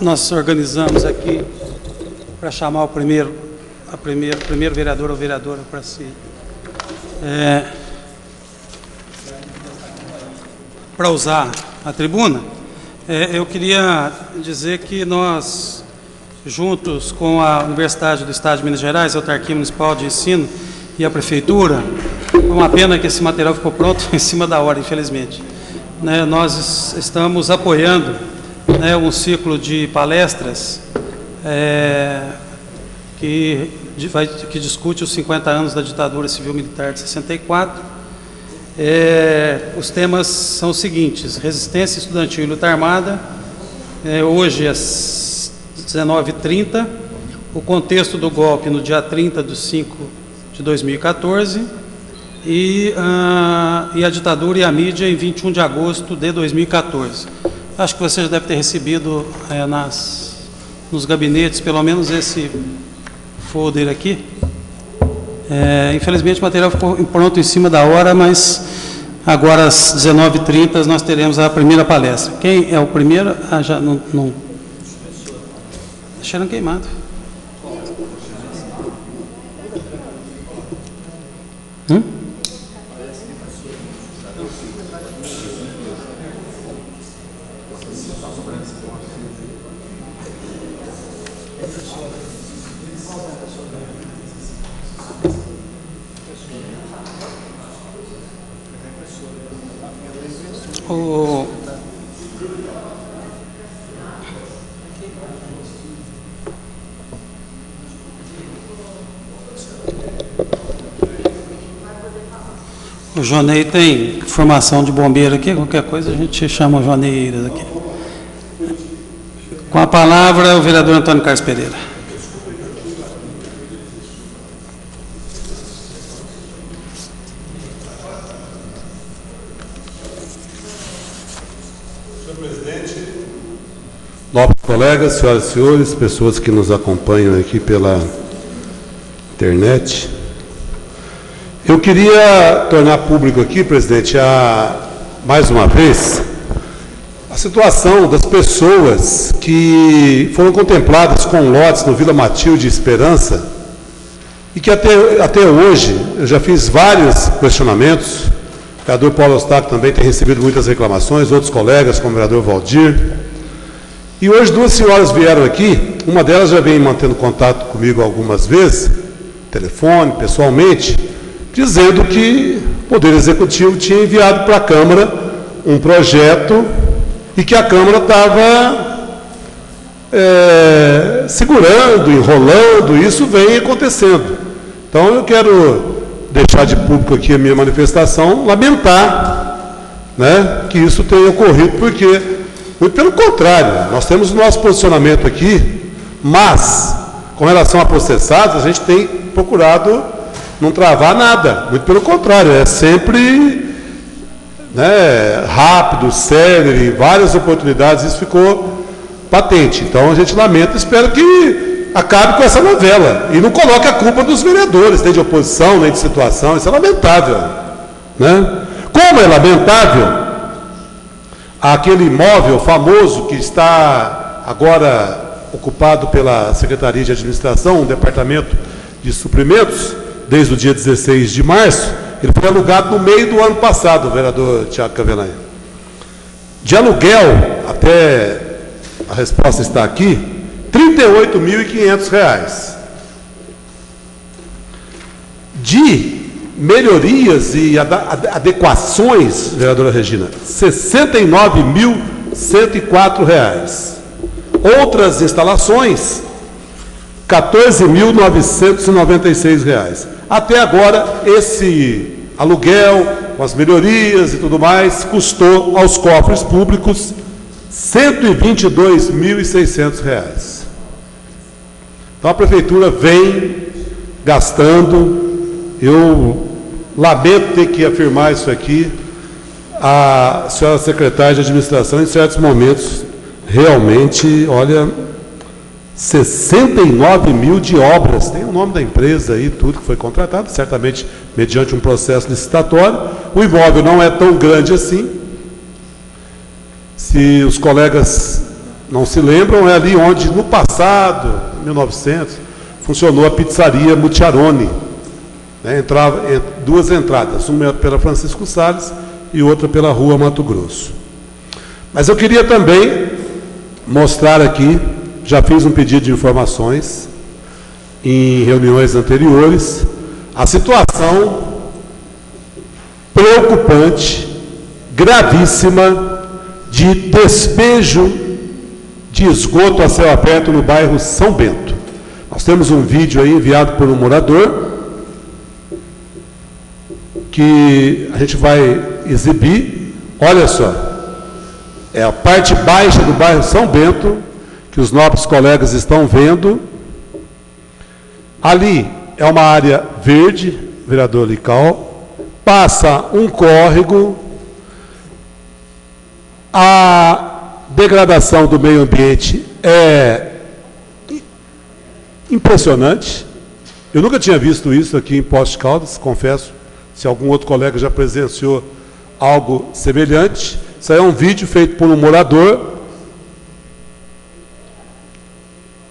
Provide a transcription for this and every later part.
nós organizamos aqui para chamar o primeiro vereador ou vereadora para si. Para usar a tribuna, eu queria dizer que nós, juntos com a Universidade do Estado de Minas Gerais, a Autarquia Municipal de Ensino e a Prefeitura, uma pena que esse material ficou pronto em cima da hora, infelizmente. Nós estamos apoiando um ciclo de palestras que discute os 50 anos da ditadura civil-militar de 64. Os temas são os seguintes: resistência estudantil e luta armada, hoje às 19h30, o contexto do golpe no dia 30/5/2014 e a ditadura e a mídia em 21 de agosto de 2014. Acho que você já deve ter recebido nos gabinetes pelo menos esse folder aqui. Infelizmente o material ficou pronto em cima da hora, mas agora às 19h30 nós teremos a primeira palestra. Quem é o primeiro? Já não. Deixaram queimado. O Jonei tem formação de bombeiro aqui, qualquer coisa a gente chama o Jonei aqui. Com a palavra, o vereador Antônio Carlos Pereira. Senhor presidente, nobres colegas, senhoras e senhores, pessoas que nos acompanham aqui pela internet, eu queria tornar público aqui, presidente, mais uma vez, a situação das pessoas que foram contempladas com lotes no Vila Matilde Esperança e que até hoje eu já fiz vários questionamentos. O vereador Paulo Eustáquio também tem recebido muitas reclamações, outros colegas, como o vereador Valdir. E hoje duas senhoras vieram aqui, uma delas já vem mantendo contato comigo algumas vezes, telefone, pessoalmente, dizendo que o Poder Executivo tinha enviado para a Câmara um projeto e que a Câmara estava segurando, enrolando, e isso vem acontecendo. Então eu quero deixar de público aqui a minha manifestação, lamentar, que isso tenha ocorrido, porque, muito pelo contrário, nós temos o nosso posicionamento aqui, mas, com relação a processados, a gente tem procurado não travar nada, muito pelo contrário, é sempre rápido, célere, várias oportunidades, isso ficou patente. Então a gente lamenta, espero que acabe com essa novela e não coloque a culpa dos vereadores, nem de oposição, nem de situação, isso é lamentável. Como é lamentável aquele imóvel famoso que está agora ocupado pela Secretaria de Administração, um departamento de suprimentos, desde o dia 16 de março, ele foi alugado no meio do ano passado, vereador Tiago Cavelanha. De aluguel, até a resposta está aqui, R$ 38.500. De melhorias e adequações, vereadora Regina, R$ 69.104. Outras instalações, R$ 14.996. Até agora, esse aluguel, com as melhorias e tudo mais, custou aos cofres públicos R$ 122.600. Então a Prefeitura vem gastando, eu lamento ter que afirmar isso aqui, a senhora secretária de Administração, em certos momentos, realmente, olha, 69 mil de obras, tem o nome da empresa aí, tudo que foi contratado, certamente mediante um processo licitatório. O imóvel não é tão grande assim. Se os colegas não se lembram, é ali onde, no passado, em 1900, funcionou a pizzaria Mucciarone. Né? Entrava duas entradas, uma pela Francisco Salles e outra pela Rua Mato Grosso. Mas eu queria também mostrar aqui, já fiz um pedido de informações em reuniões anteriores, a situação preocupante, gravíssima, de despejo de esgoto a céu aberto no bairro São Bento. Nós temos um vídeo aí enviado por um morador, que a gente vai exibir. Olha só, é a parte baixa do bairro São Bento, que os nobres colegas estão vendo. Ali é uma área verde, vereador Lical, passa um córrego, a degradação do meio ambiente é impressionante. Eu nunca tinha visto isso aqui em Poços de Caldas, confesso, se algum outro colega já presenciou algo semelhante. Isso aí é um vídeo feito por um morador.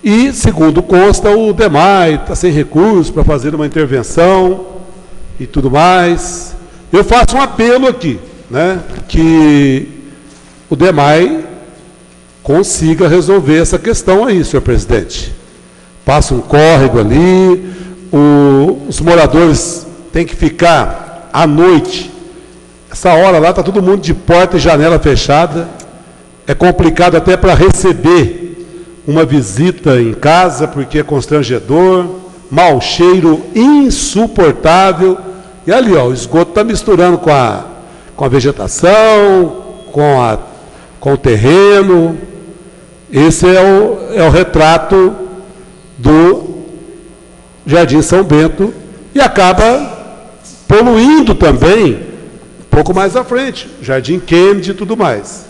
E, segundo consta, o DEMAI está sem recursos para fazer uma intervenção e tudo mais. Eu faço um apelo aqui, né, que o DEMAI consiga resolver essa questão aí, senhor presidente. Passa um córrego ali, os moradores têm que ficar à noite. Essa hora lá está todo mundo de porta e janela fechada. É complicado até para receber uma visita em casa, porque é constrangedor, mau cheiro insuportável. E ali, ó, o esgoto está misturando com a vegetação, com o terreno. Esse é o retrato do Jardim São Bento, e acaba poluindo também um pouco mais à frente, Jardim Kennedy e tudo mais.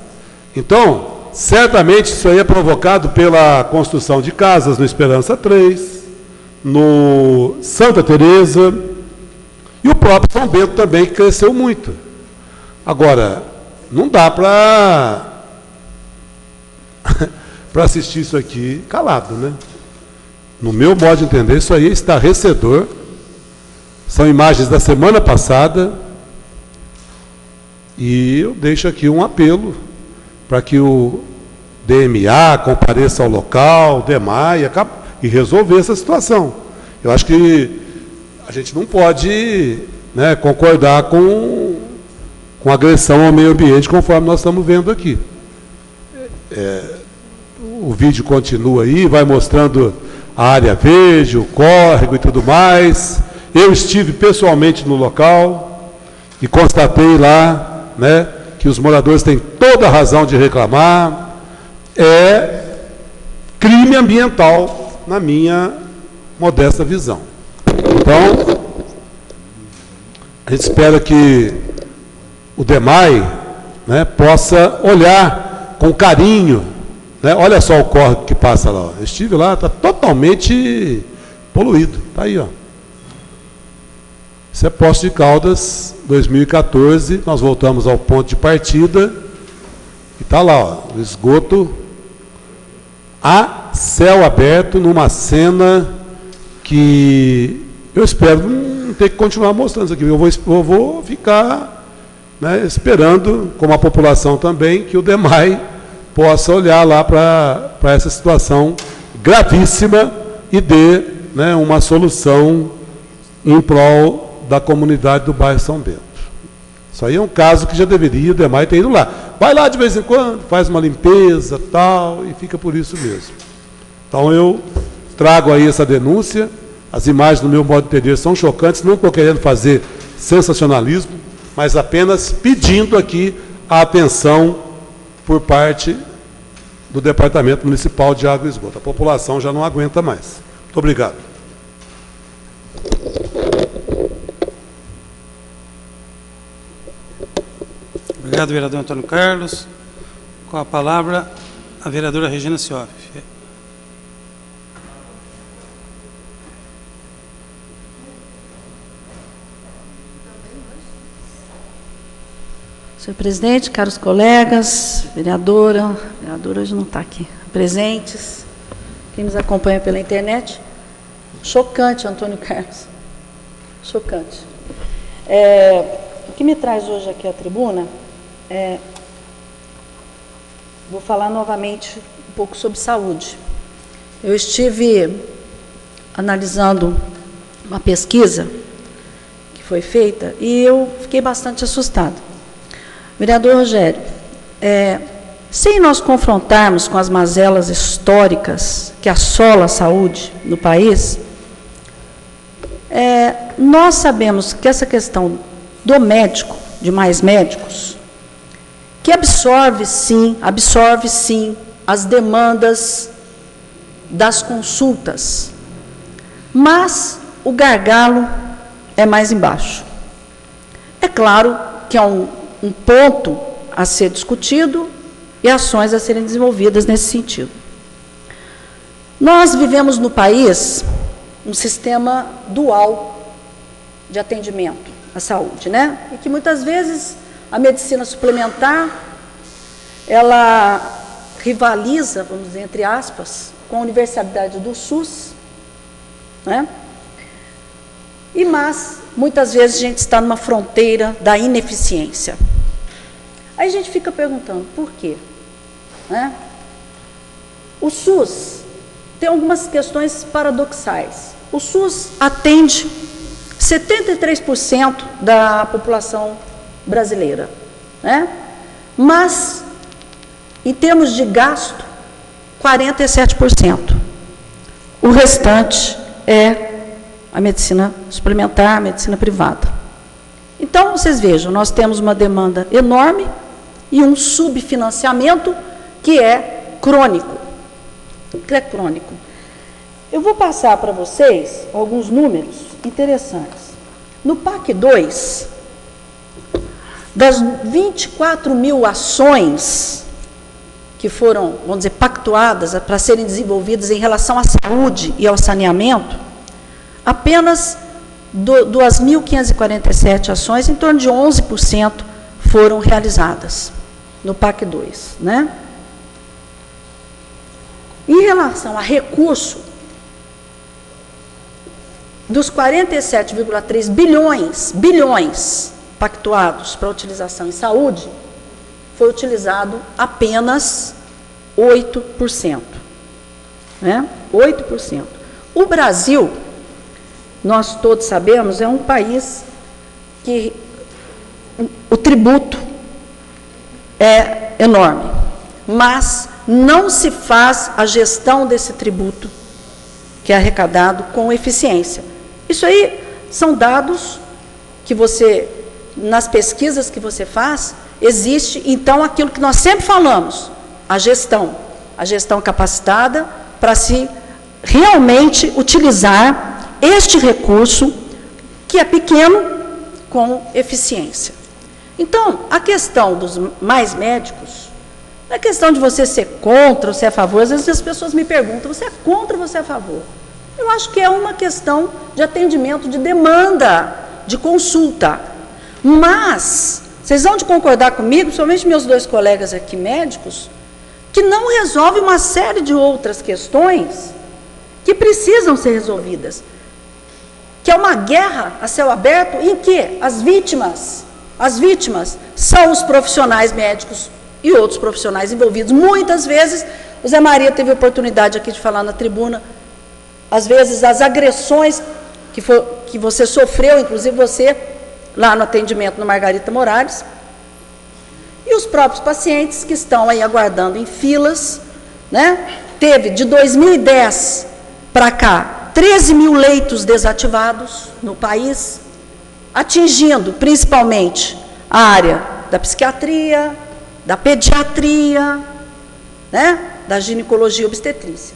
Então, certamente isso aí é provocado pela construção de casas no Esperança 3, no Santa Teresa, e o próprio São Bento também, que cresceu muito. Agora, não dá para assistir isso aqui calado, né? No meu modo de entender, isso aí é estarrecedor. São imagens da semana passada. E eu deixo aqui um apelo para que o DMA compareça ao local, o DEMAI, e resolver essa situação. Eu acho que a gente não pode, né, concordar com agressão ao meio ambiente, conforme nós estamos vendo aqui. O vídeo continua aí, vai mostrando a área verde, o córrego e tudo mais. Eu estive pessoalmente no local e constatei lá, né, que os moradores têm toda a razão de reclamar. É crime ambiental, na minha modesta visão. Então, a gente espera que o DEMAI, né, possa olhar com carinho, né? Olha só o córrego que passa lá. Eu estive lá, está totalmente poluído. Está aí, ó. Isso é Poços de Caldas, 2014. Nós voltamos ao ponto de partida. E está lá, ó, o esgoto a céu aberto, numa cena que eu espero não ter que continuar mostrando isso aqui. Eu vou ficar, né, esperando, como a população também, que o DEMAI possa olhar lá para essa situação gravíssima e dê, né, uma solução em prol da comunidade do bairro São Bento. Isso aí é um caso que já deveria o DEMAI ter ido lá. Vai lá de vez em quando, faz uma limpeza, tal, e fica por isso mesmo. Então eu trago aí essa denúncia. As imagens, no meu modo de entender, são chocantes. Não estou querendo fazer sensacionalismo, mas apenas pedindo aqui a atenção por parte do Departamento Municipal de Água e Esgoto. A população já não aguenta mais. Muito obrigado. Obrigado, vereador Antônio Carlos. Com a palavra, a vereadora Regina Sioff. Senhor presidente, caros colegas, vereadora hoje não está aqui, presentes, quem nos acompanha pela internet. Chocante, Antônio Carlos. Chocante. O que me traz hoje aqui à tribuna vou falar novamente um pouco sobre saúde. Eu estive analisando uma pesquisa que foi feita e eu fiquei bastante assustada. Vereador Rogério, sem nós confrontarmos com as mazelas históricas que assolam a saúde no país, nós sabemos que essa questão do médico, de mais médicos, que absorve sim as demandas das consultas, mas o gargalo é mais embaixo. É claro que é um ponto a ser discutido e ações a serem desenvolvidas nesse sentido. Nós vivemos no país um sistema dual de atendimento à saúde, né? E que muitas vezes a medicina suplementar, ela rivaliza, vamos dizer, entre aspas, com a universalidade do SUS, né? Mas, muitas vezes, a gente está numa fronteira da ineficiência. Aí a gente fica perguntando, por quê? Né? O SUS tem algumas questões paradoxais. O SUS atende 73% da população brasileira, né? Mas, em termos de gasto, 47%. O restante é a medicina suplementar, a medicina privada. Então, vocês vejam, nós temos uma demanda enorme e um subfinanciamento que é crônico. Eu vou passar para vocês alguns números interessantes. No PAC 2, das 24 mil ações que foram, vamos dizer, pactuadas para serem desenvolvidas em relação à saúde e ao saneamento, apenas 2.547 ações, em torno de 11%, foram realizadas no PAC 2, né? Em relação a recurso, dos 47,3 bilhões pactuados para utilização em saúde, foi utilizado apenas 8%. Né? 8%. O Brasil, nós todos sabemos, é um país que o tributo é enorme, mas não se faz a gestão desse tributo que é arrecadado com eficiência. Isso aí são dados que você, nas pesquisas que você faz, existe, então, aquilo que nós sempre falamos, a gestão capacitada para se realmente utilizar este recurso, que é pequeno, com eficiência. Então, a questão dos mais médicos, não é questão de você ser contra ou ser a favor. Às vezes as pessoas me perguntam, você é contra ou você é a favor? Eu acho que é uma questão de atendimento, de demanda, de consulta. Mas, vocês vão de concordar comigo, principalmente meus dois colegas aqui médicos, que não resolve uma série de outras questões que precisam ser resolvidas. Que é uma guerra a céu aberto em que as vítimas são os profissionais médicos e outros profissionais envolvidos. Muitas vezes, o Zé Maria teve a oportunidade aqui de falar na tribuna, às vezes as agressões que você sofreu, inclusive você, lá no atendimento no Margarita Moraes, e os próprios pacientes que estão aí aguardando em filas, né? Teve, de 2010 para cá, 13 mil leitos desativados no país, atingindo principalmente a área da psiquiatria, da pediatria, né? Da ginecologia e obstetrícia,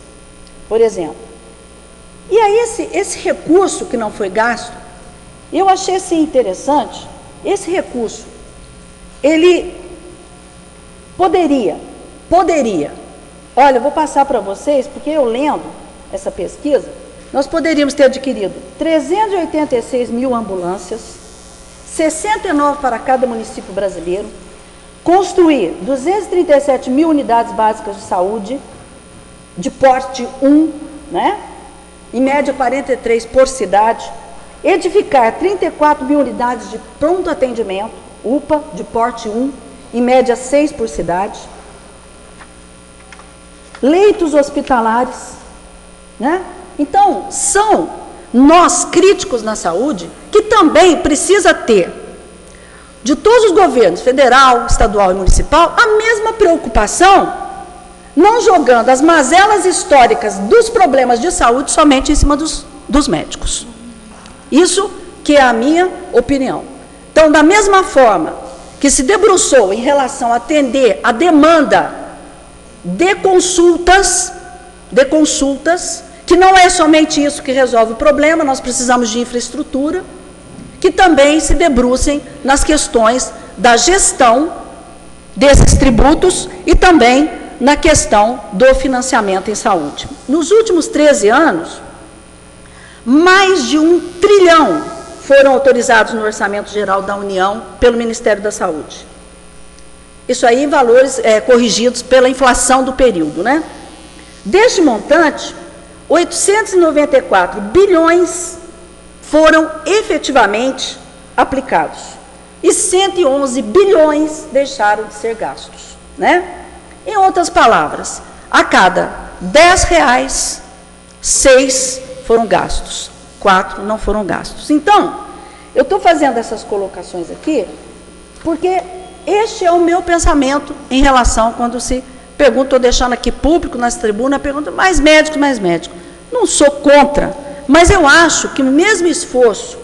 por exemplo. E aí esse recurso que não foi gasto, eu achei assim interessante, esse recurso, ele poderia, olha, eu vou passar para vocês, porque eu lendo essa pesquisa, nós poderíamos ter adquirido 386 mil ambulâncias, 69 para cada município brasileiro, construir 237 mil unidades básicas de saúde, de porte 1, né? Em média 43 por cidade. Edificar 34 mil unidades de pronto atendimento, UPA, de porte 1, em média 6 por cidade. Leitos hospitalares, né? Então, são nós, críticos na saúde, que também precisa ter, de todos os governos, federal, estadual e municipal, a mesma preocupação, não jogando as mazelas históricas dos problemas de saúde somente em cima dos médicos. Isso que é a minha opinião. Então, da mesma forma que se debruçou em relação a atender a demanda de consultas, que não é somente isso que resolve o problema, nós precisamos de infraestrutura, que também se debrucem nas questões da gestão desses tributos e também na questão do financiamento em saúde. Nos últimos 13 anos, mais de 1 trilhão foram autorizados no Orçamento Geral da União pelo Ministério da Saúde. Isso aí em valores corrigidos pela inflação do período, né? Deste montante, 894 bilhões foram efetivamente aplicados e 111 bilhões deixaram de ser gastos, né? Em outras palavras, a cada R$10, 6 foram gastos, 4 não foram gastos. Então, eu estou fazendo essas colocações aqui porque este é o meu pensamento em relação quando se pergunta, estou deixando aqui público nas tribunas, pergunta, mais médicos, mais médicos. Não sou contra, mas eu acho que o mesmo esforço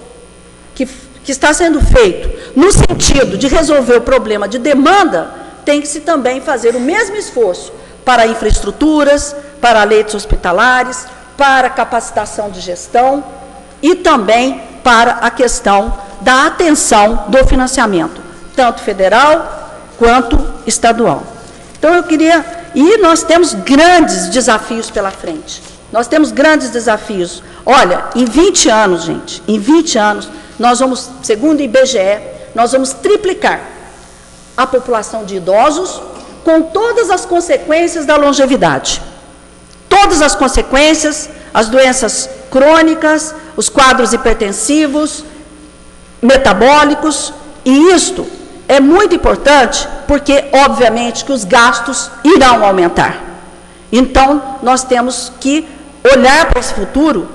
que está sendo feito no sentido de resolver o problema de demanda, tem que se também fazer o mesmo esforço para infraestruturas, para leitos hospitalares, para capacitação de gestão e também para a questão da atenção do financiamento, tanto federal quanto estadual. Então, eu queria... E nós temos grandes desafios pela frente. Nós temos grandes desafios. Olha, em 20 anos, gente, em 20 anos, nós vamos, segundo o IBGE, nós vamos triplicar a população de idosos com todas as consequências da longevidade. Todas as consequências, as doenças crônicas, os quadros hipertensivos, metabólicos, e isto é muito importante porque, obviamente, que os gastos irão aumentar. Então, nós temos que olhar para esse futuro,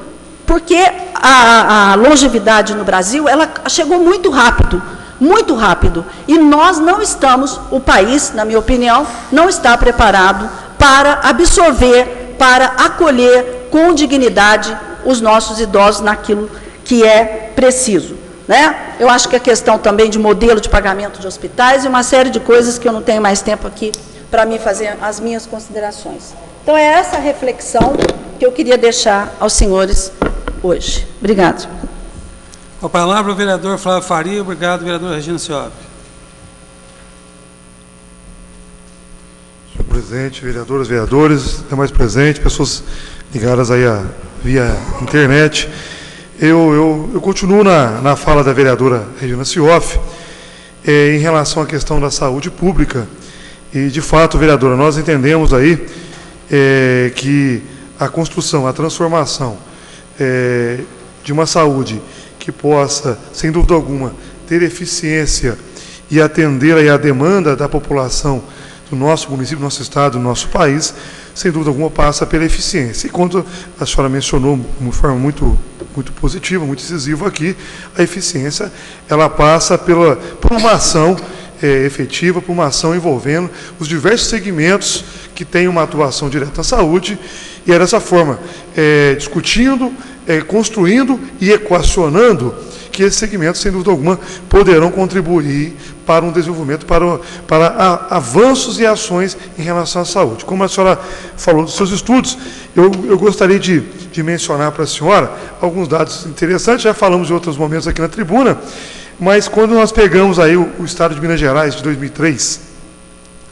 porque a longevidade no Brasil, ela chegou muito rápido, e nós não estamos, o país, na minha opinião, não está preparado para absorver, para acolher com dignidade os nossos idosos naquilo que é preciso, né? Eu acho que a questão também de modelo de pagamento de hospitais e uma série de coisas que eu não tenho mais tempo aqui para mim fazer as minhas considerações. Então, é essa reflexão que eu queria deixar aos senhores hoje. Obrigado. Com a palavra o vereador Flávio Faria. Obrigado, vereadora Regina Ciope. Senhor presidente, vereadoras, vereadores, demais presentes, pessoas ligadas aí via internet. Eu continuo na fala da vereadora Regina Ciope em relação à questão da saúde pública. E, de fato, vereadora, nós entendemos aí que a construção, a transformação de uma saúde que possa, sem dúvida alguma, ter eficiência e atender aí a demanda da população do nosso município, do nosso estado, do nosso país, sem dúvida alguma, passa pela eficiência. E quando a senhora mencionou de uma forma muito positiva, muito decisiva aqui, a eficiência, ela passa por uma ação efetiva, por uma ação envolvendo os diversos segmentos que têm uma atuação direta na saúde, e é dessa forma, discutindo, construindo e equacionando que esses segmentos, sem dúvida alguma, poderão contribuir para um desenvolvimento, para avanços e ações em relação à saúde. Como a senhora falou dos seus estudos, eu gostaria de mencionar para a senhora alguns dados interessantes, já falamos em outros momentos aqui na tribuna, mas quando nós pegamos aí o estado de Minas Gerais, de 2003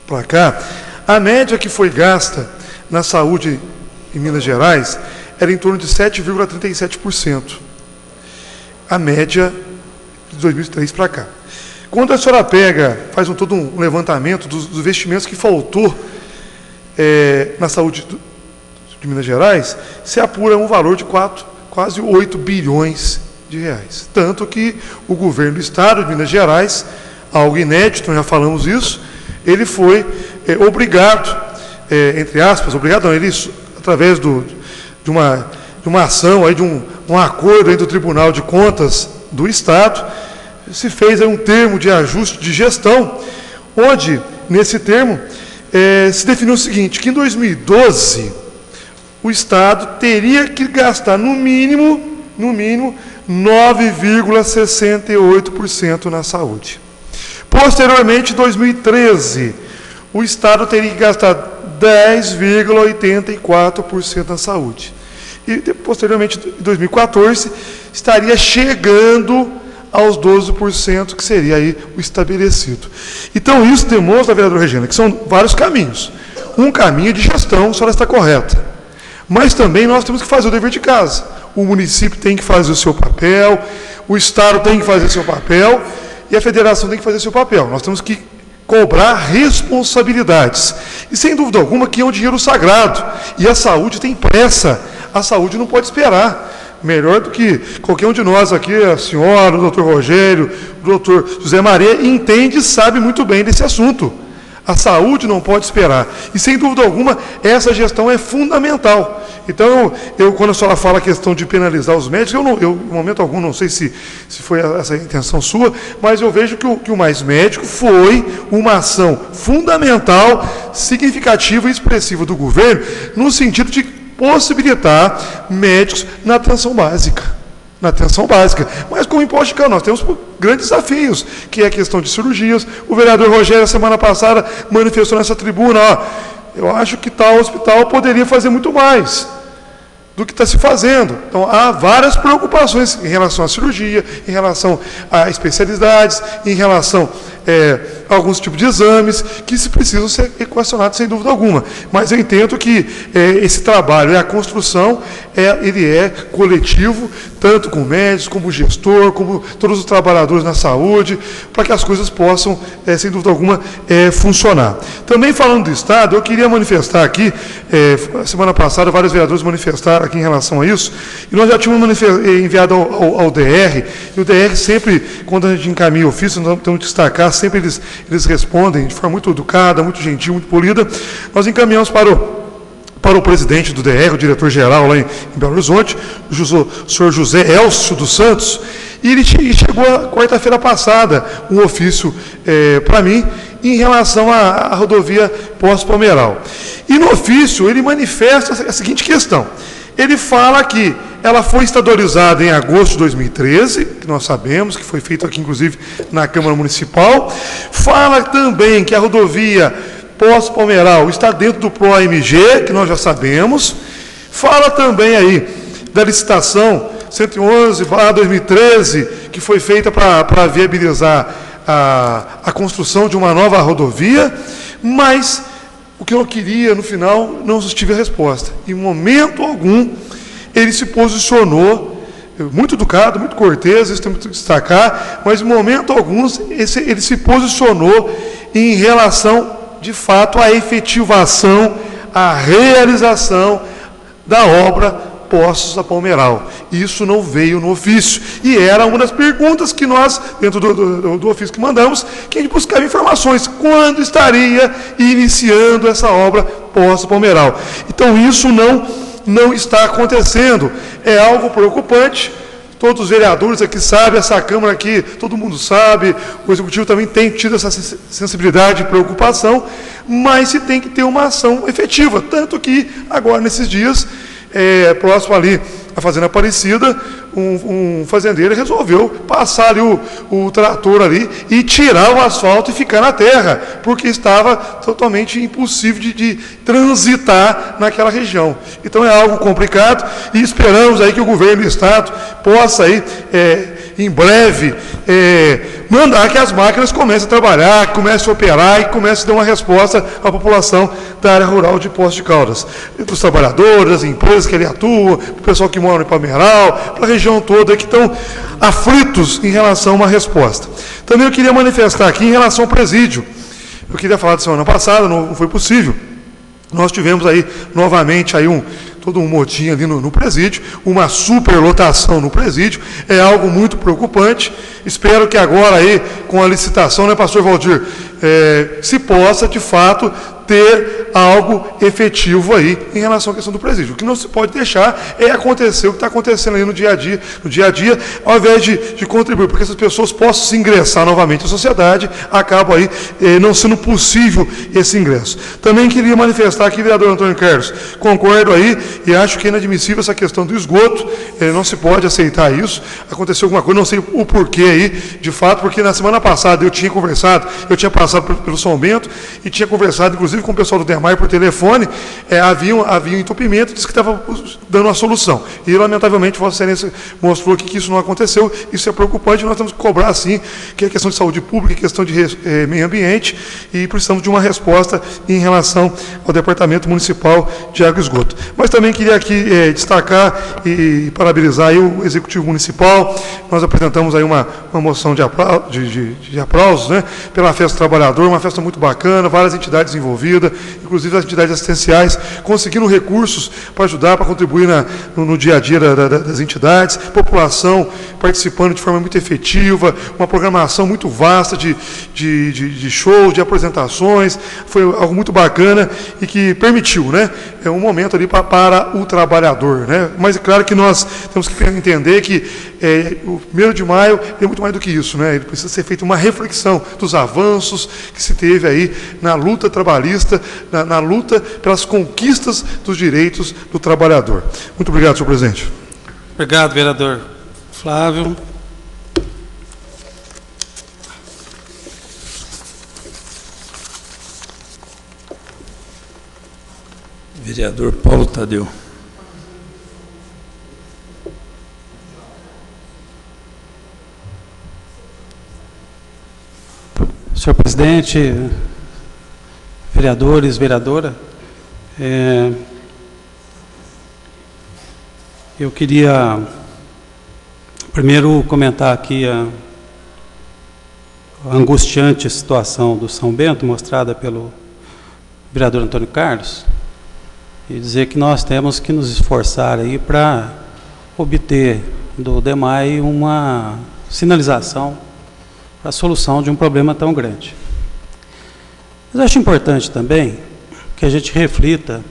para cá, a média que foi gasta na saúde em Minas Gerais era em torno de 7,37%. A média de 2003 para cá. Quando a senhora faz todo um levantamento dos investimentos que faltou na saúde de Minas Gerais, se apura um valor de quase 8 bilhões de reais. Tanto que o governo do Estado de Minas Gerais, algo inédito, nós já falamos isso, ele foi obrigado, entre aspas, obrigado não, ele, através de uma ação, aí, de um acordo entre o Tribunal de Contas do Estado, se fez aí um termo de ajuste de gestão, onde, nesse termo, se definiu o seguinte, que em 2012, o Estado teria que gastar, no mínimo, 9,68% na saúde. Posteriormente, em 2013, o Estado teria que gastar 10,84% na saúde. E, posteriormente, em 2014, estaria chegando aos 12%, que seria aí o estabelecido. Então, isso demonstra, vereadora Regina, que são vários caminhos. Um caminho de gestão, a senhora está correta. Mas também nós temos que fazer o dever de casa. O município tem que fazer o seu papel, o Estado tem que fazer o seu papel e a federação tem que fazer o seu papel. Nós temos que cobrar responsabilidades. E, sem dúvida alguma, que é um dinheiro sagrado. E a saúde tem pressa. A saúde não pode esperar. Melhor do que qualquer um de nós aqui, a senhora, o doutor Rogério, o doutor José Maria, entende e sabe muito bem desse assunto. A saúde não pode esperar. E, sem dúvida alguma, essa gestão é fundamental. Então, quando a senhora fala a questão de penalizar os médicos, eu em momento algum, não sei se foi essa a intenção sua, mas eu vejo que o Mais Médico foi uma ação fundamental, significativa e expressiva do governo, no sentido de possibilitar médicos na atenção básica. Mas com o imposto de cano, nós temos grandes desafios, que é a questão de cirurgias. O vereador Rogério, semana passada, manifestou nessa tribuna, eu acho que tal hospital poderia fazer muito mais do que está se fazendo. Então, há várias preocupações em relação à cirurgia, em relação a especialidades, em relação a alguns tipos de exames que se precisam ser equacionados, sem dúvida alguma. Mas eu entendo que esse trabalho, a construção, ele é coletivo, tanto com médicos, como o gestor, como todos os trabalhadores na saúde, para que as coisas possam, sem dúvida alguma, funcionar. Também falando do Estado, eu queria manifestar aqui, semana passada, vários vereadores manifestaram aqui em relação a isso, e nós já tínhamos enviado ao DR, e o DR sempre, quando a gente encaminha ofício, nós temos que destacar, sempre eles respondem de forma muito educada, muito gentil, muito polida. Nós encaminhamos para o presidente do DR, o diretor-geral lá em Belo Horizonte, o senhor José Elcio dos Santos, e ele chegou quarta-feira passada um ofício para mim em relação à rodovia Poços-Palmeiral. E no ofício ele manifesta a seguinte questão. Ele fala que ela foi estadualizada em agosto de 2013, que nós sabemos, que foi feito aqui, inclusive, na Câmara Municipal. Fala também que a rodovia Poços-Palmeiral está dentro do PRO-AMG, que nós já sabemos. Fala também aí da licitação 111/2013, que foi feita para viabilizar a construção de uma nova rodovia, mas o que eu queria, no final, não tive a resposta. Em momento algum, ele se posicionou, muito educado, muito cortês, isso temos que destacar, mas em momento algum, ele se posicionou em relação, de fato, à efetivação, à realização da obra Poços a Palmeiral. Isso não veio no ofício. E era uma das perguntas que nós, dentro do ofício que mandamos, que a gente buscava informações. Quando estaria iniciando essa obra Poços a Palmeiral? Então, isso não está acontecendo. É algo preocupante. Todos os vereadores aqui sabem, essa Câmara aqui, todo mundo sabe, o Executivo também tem tido essa sensibilidade e preocupação, mas se tem que ter uma ação efetiva. Tanto que, agora, nesses dias, próximo ali à Fazenda Aparecida, um fazendeiro resolveu passar ali o trator ali e tirar o asfalto e ficar na terra, porque estava totalmente impossível de transitar naquela região. Então é algo complicado e esperamos aí que o governo do Estado possa aí, em breve, mandar que as máquinas comecem a trabalhar, que comecem a operar e comecem a dar uma resposta à população da área rural de Poços de Caldas, dos trabalhadores, das empresas que ali atuam, do pessoal que mora no Palmeiral, para a região toda que estão aflitos em relação a uma resposta. Também eu queria manifestar aqui em relação ao presídio. Eu queria falar da semana passada, não foi possível. Nós tivemos aí, novamente, aí todo um motim ali no presídio, uma superlotação no presídio, é algo muito preocupante. Espero que agora aí, com a licitação, né, pastor Valdir, se possa, de fato, ter algo efetivo aí em relação à questão do presídio. O que não se pode deixar é acontecer o que está acontecendo aí no dia a dia, ao invés de contribuir para que essas pessoas possam se ingressar novamente à sociedade, acaba aí não sendo possível esse ingresso. Também queria manifestar aqui, vereador Antônio Carlos, concordo aí e acho que é inadmissível essa questão do esgoto, não se pode aceitar isso. Aconteceu alguma coisa, não sei o porquê aí, de fato, porque na semana passada eu tinha passado pelo São Bento e tinha conversado, inclusive, com o pessoal do DEMAI por telefone, havia um entupimento, disse que estava dando uma solução. E, lamentavelmente, Vossa Excelência mostrou que isso não aconteceu. Isso é preocupante, nós temos que cobrar, sim, que é questão de saúde pública, questão de meio ambiente, e precisamos de uma resposta em relação ao Departamento Municipal de Água e Esgoto. Mas também queria aqui destacar e parabenizar aí o Executivo Municipal. Nós apresentamos aí uma moção de aplausos, né, pela Festa do Trabalhador, uma festa muito bacana, várias entidades envolvidas, inclusive as entidades assistenciais, conseguindo recursos para ajudar, para contribuir no dia a dia das entidades, população participando de forma muito efetiva, uma programação muito vasta de shows, de apresentações, foi algo muito bacana e que permitiu, né, um momento ali para o trabalhador, né? Mas é claro que nós temos que entender que o 1º de maio é muito mais do que isso, né? Ele precisa ser feita uma reflexão dos avanços que se teve aí na luta trabalhista, na luta pelas conquistas dos direitos do trabalhador. Muito obrigado, senhor presidente. Obrigado, vereador Flávio. Vereador Paulo Tadeu. Senhor presidente, vereadores, vereadora, eu queria primeiro comentar aqui a angustiante situação do São Bento, mostrada pelo vereador Antônio Carlos, e dizer que nós temos que nos esforçar aí para obter do DEMAI uma sinalização para a solução de um problema tão grande. Mas eu acho importante também que a gente reflita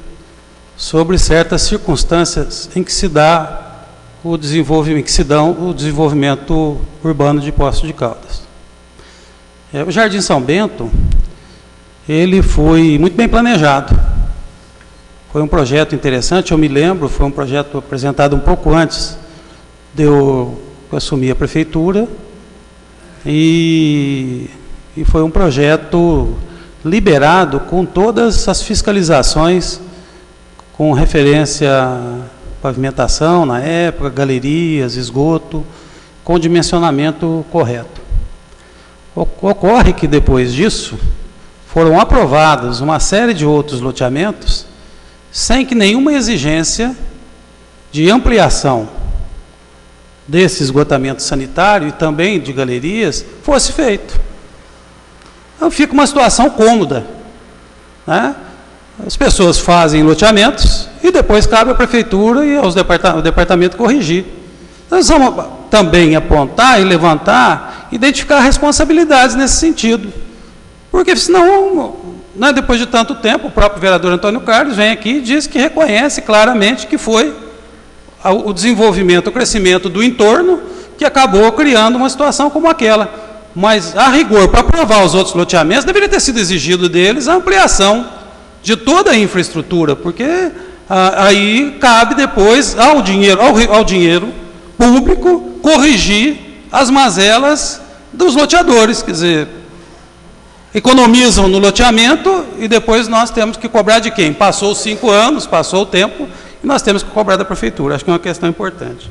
sobre certas circunstâncias em que se dá o desenvolvimento urbano de Poços de Caldas. O Jardim São Bento, ele foi muito bem planejado. Foi um projeto interessante, eu me lembro, foi um projeto apresentado um pouco antes de eu assumir a prefeitura, e foi um projeto liberado com todas as fiscalizações com referência à pavimentação na época, galerias, esgoto, com dimensionamento correto. Ocorre que depois disso foram aprovados uma série de outros loteamentos sem que nenhuma exigência de ampliação desse esgotamento sanitário e também de galerias fosse feito. Então fica uma situação cômoda, né? As pessoas fazem loteamentos e depois cabe à prefeitura e ao departamento corrigir. Então, nós vamos também apontar e levantar, identificar responsabilidades nesse sentido. Porque senão, né, depois de tanto tempo, o próprio vereador Antônio Carlos vem aqui e diz que reconhece claramente que foi o desenvolvimento, o crescimento do entorno que acabou criando uma situação como aquela. Mas, a rigor, para aprovar os outros loteamentos, deveria ter sido exigido deles a ampliação de toda a infraestrutura, porque aí cabe depois ao dinheiro público corrigir as mazelas dos loteadores, quer dizer, economizam no loteamento e depois nós temos que cobrar de quem? Passou os 5 anos, passou o tempo, e nós temos que cobrar da prefeitura. Acho que é uma questão importante.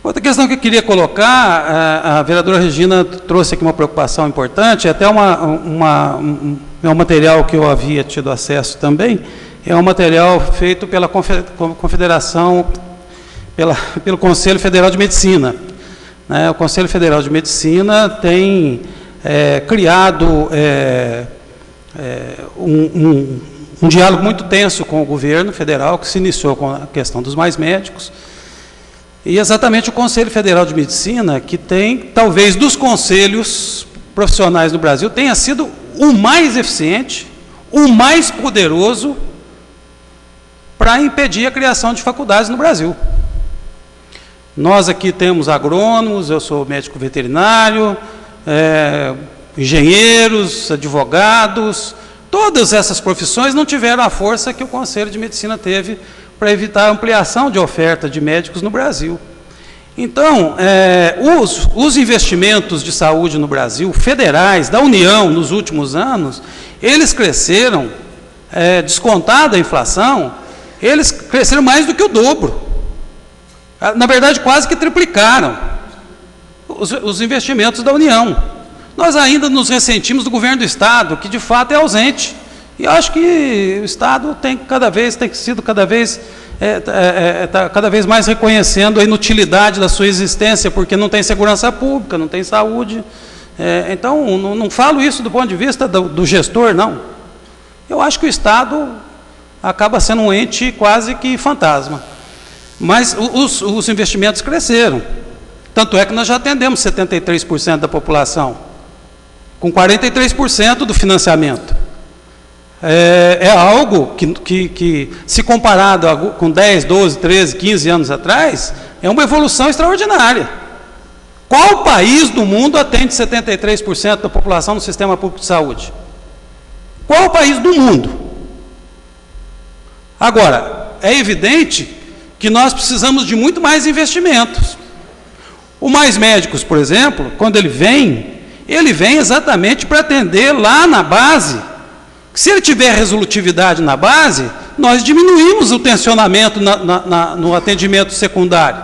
Outra questão que eu queria colocar, a vereadora Regina trouxe aqui uma preocupação importante, até é um material que eu havia tido acesso também, é um material feito pela Confederação, pelo Conselho Federal de Medicina. O Conselho Federal de Medicina tem criado um diálogo muito tenso com o governo federal, que se iniciou com a questão dos mais médicos, e exatamente o Conselho Federal de Medicina, que tem, talvez, dos conselhos profissionais no Brasil, tenha sido o mais eficiente, o mais poderoso para impedir a criação de faculdades no Brasil. Nós aqui temos agrônomos, eu sou médico veterinário, engenheiros, advogados, todas essas profissões não tiveram a força que o Conselho de Medicina teve para evitar a ampliação de oferta de médicos no Brasil. Então, os investimentos de saúde no Brasil, federais, da União, nos últimos anos, eles cresceram, descontada a inflação, eles cresceram mais do que o dobro. Na verdade, quase que triplicaram os investimentos da União. Nós ainda nos ressentimos do governo do Estado, que de fato é ausente. E acho que o Estado tem sido cada vez mais reconhecendo a inutilidade da sua existência, porque não tem segurança pública, não tem saúde. Então, não falo isso do ponto de vista do gestor, não. Eu acho que o Estado acaba sendo um ente quase que fantasma. Mas os investimentos cresceram. Tanto é que nós já atendemos 73% da população, com 43% do financiamento. É algo que, se comparado com 10, 12, 13, 15 anos atrás, é uma evolução extraordinária. Qual país do mundo atende 73% da população no sistema público de saúde? Qual país do mundo? Agora, é evidente que nós precisamos de muito mais investimentos. O Mais Médicos, por exemplo, quando ele vem exatamente para atender lá na base. Se ele tiver resolutividade na base, nós diminuímos o tensionamento no atendimento secundário.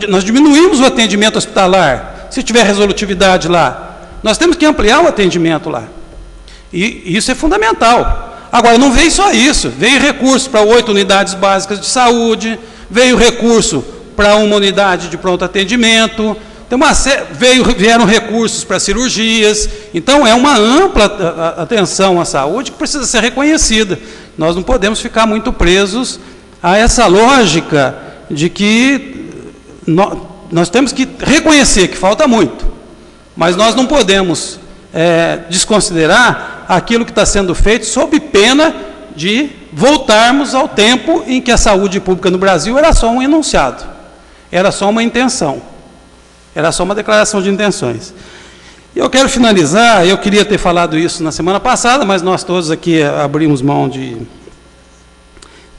Nós diminuímos o atendimento hospitalar, se tiver resolutividade lá. Nós temos que ampliar o atendimento lá. E isso é fundamental. Agora, não veio só isso. Veio recurso para 8 unidades básicas de saúde, veio recurso para uma unidade de pronto atendimento, vieram recursos para cirurgias. Então, é uma ampla atenção à saúde que precisa ser reconhecida. Nós não podemos ficar muito presos a essa lógica de que nós temos que reconhecer que falta muito, mas nós não podemos desconsiderar aquilo que está sendo feito sob pena de voltarmos ao tempo em que a saúde pública no Brasil era só um enunciado, era só uma intenção. Era só uma declaração de intenções. Eu quero finalizar, eu queria ter falado isso na semana passada, mas nós todos aqui abrimos mão de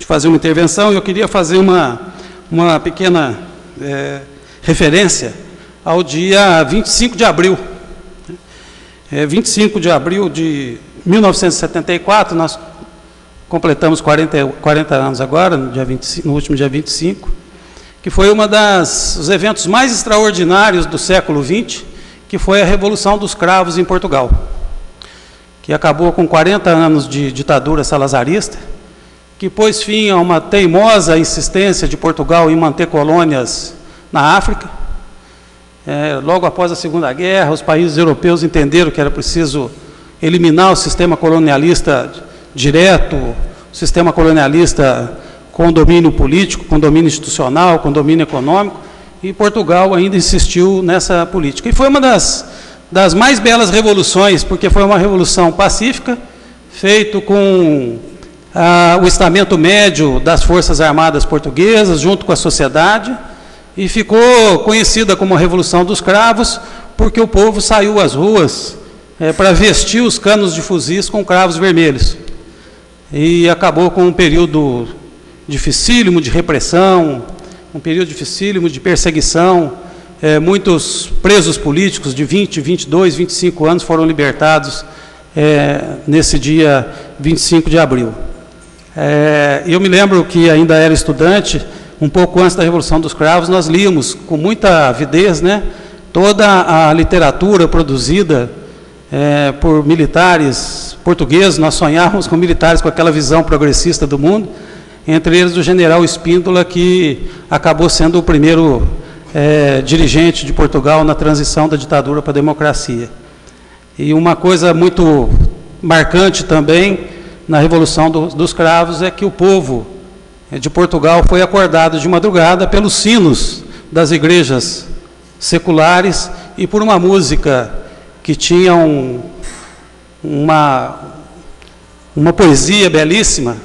fazer uma intervenção, e eu queria fazer uma pequena referência ao dia 25 de abril. 25 de abril de 1974, nós completamos 40 anos agora, no último dia 25, que foi dos eventos mais extraordinários do século XX, que foi a Revolução dos Cravos em Portugal, que acabou com 40 anos de ditadura salazarista, que pôs fim a uma teimosa insistência de Portugal em manter colônias na África. Logo após a Segunda Guerra, os países europeus entenderam que era preciso eliminar o sistema colonialista direto, o sistema colonialista com domínio político, com domínio institucional, com domínio econômico, e Portugal ainda insistiu nessa política. E foi uma das mais belas revoluções, porque foi uma revolução pacífica, feita com o estamento médio das Forças Armadas Portuguesas, junto com a sociedade, e ficou conhecida como a Revolução dos Cravos, porque o povo saiu às ruas para vestir os canos de fuzis com cravos vermelhos. E acabou com um período dificílimo de repressão, um período dificílimo de perseguição. Muitos presos políticos de 20, 22, 25 anos foram libertados nesse dia 25 de abril. Eu me lembro que ainda era estudante, um pouco antes da Revolução dos Cravos, nós líamos com muita avidez, toda a literatura produzida por militares portugueses. Nós sonhávamos com militares com aquela visão progressista do mundo, entre eles o general Espíndola, que acabou sendo o primeiro dirigente de Portugal na transição da ditadura para a democracia. E uma coisa muito marcante também na Revolução dos Cravos é que o povo de Portugal foi acordado de madrugada pelos sinos das igrejas seculares e por uma música que tinha uma poesia belíssima,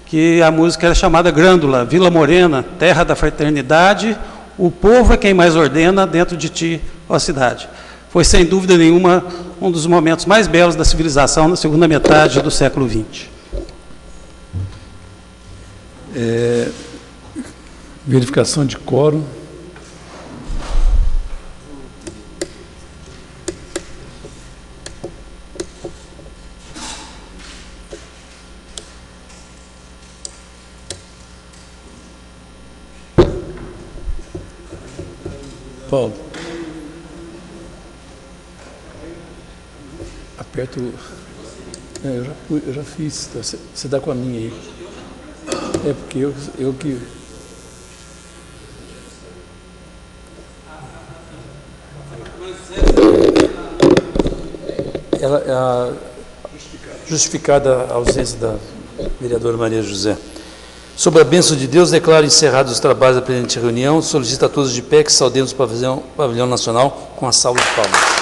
que a música era chamada Grândola, Vila Morena, terra da fraternidade, o povo é quem mais ordena dentro de ti, ó cidade. Foi, sem dúvida nenhuma, um dos momentos mais belos da civilização na segunda metade do século XX. Verificação de quórum. Paulo, aperta o... eu já fiz, tá? Você dá com a minha aí. É porque eu que... Justificada a ausência da vereadora Maria José. Sob a bênção de Deus, declaro encerrados os trabalhos da presente reunião. Solicito a todos de pé que saudemos o pavilhão nacional com a salva de palmas.